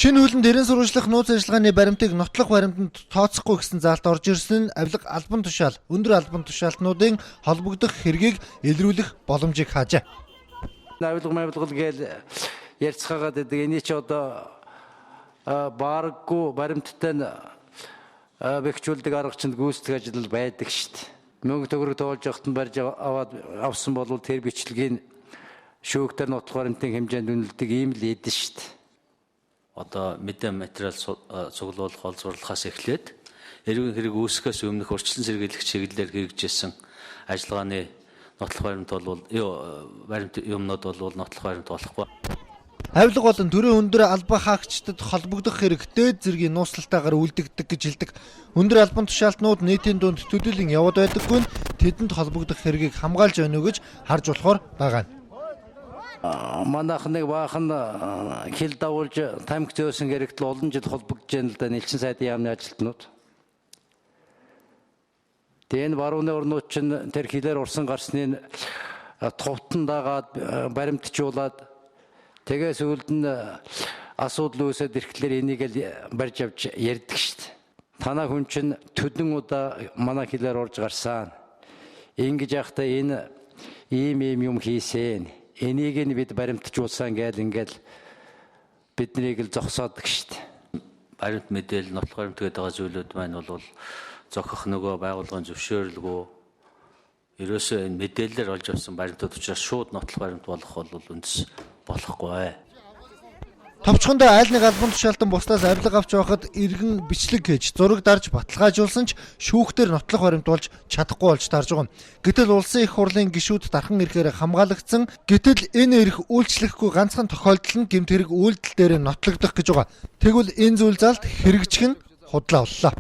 Шинэ хөлөнд эрен сурвалжлах нууц ажиллагааны баримтыг нотлох баримтанд тооцохгүй гэсэн заалт орж ирсэн нь авилга албан тушаал, өндөр албан тушаалтнуудын холбогдох хэргийг илрүүлэх боломжийг хаажээ. Авилга гээл ярьцгаагаад байдаг. Эний ч одоо баараггүй баримттай бэхжүүлдэг арга чинь гүйцэтгэх ажил байдаг шүү дээ. Мөнгө төгрөг тоолж явахад нь барьж авсан бол тэр бичлэгийн шүүгтэр нотлох баримтын хэмжээнд үнэлдэг ийм л эдэн шүү дээ. Одоо мэдээ материал цуглуулах, олзуурлахаас эхлээд эргэн хэрэг үүсгэхээс өмнөх урьдчилан сэргийлэх чиглэлээр хэрэгжижсэн ажиллагааны нотлох баримт бол баримт юмнууд бол нотлох баримт болохгүй. Авилга болон төрийн өндөр албан хаагчдад холбогдох хэрэг дээд зэргийн нууцлалтаагаар үлдэгдэг гэж хэлдэг. Өндөр албан тушаалтнууд нийтийн дунд төдийлөн яваад байдаггүй нь тэдэнд холбогдох хэргийг хамгаалж байна гэж харж болохоор байгаа нь. Манайх нэг баахан хил дагуулж тамхи зөөсөн хэрэгтэл олон жил холбогдож байна л да нэлчин сайдын яамны ажилтнууд. Тэгээд барууны орнууд чинь тэр хилээр урсан гарсны товтон дагаад баримтжуулаад тэгээ сүүлд нь асуудал үүсээд ирэхлээр энийг л барьж авч ярьдаг шүү дээ. Танаа хүн чинь төдөн удаа манай хилээр орж гарсан. Ингэж яхтаа энэ ийм юм хийсэн. Энийг нь бид баримтжуулсан ингээл биднийг л зогсоодог шүү дээ. Баримт мэдээлэл нотлох баримт гэдэг байгаа зүйлүүд маань бол зохих нөгөө байгууллагын зөвшөөрлгөө ерөөсөө энэ мэдээлэлээр олж авсан баримтууд учраас шууд нотлох баримт болох бол үндэс болохгүй. Товчхондоо айл нэг албан тушаалтан бусдаас авилга авч байхад иргэн бичлэг хийж зураг дарж баталгаажуулсан ч шүүхтэр нотлох баримт болж чадахгүй болж тарж байгаа. Гэтэл улсын их хурлын гишүүд дархан ирэхээр хамгаалагдсан. Гэтэл энэ эрх үйлчлэхгүй ганцхан тохиолдол нь гэмт хэрэг үйлдэл дээр нотлогдох гэж байгаа. Тэгвэл энэ зүйл залт хэрэгжих нь худлаа боллоо.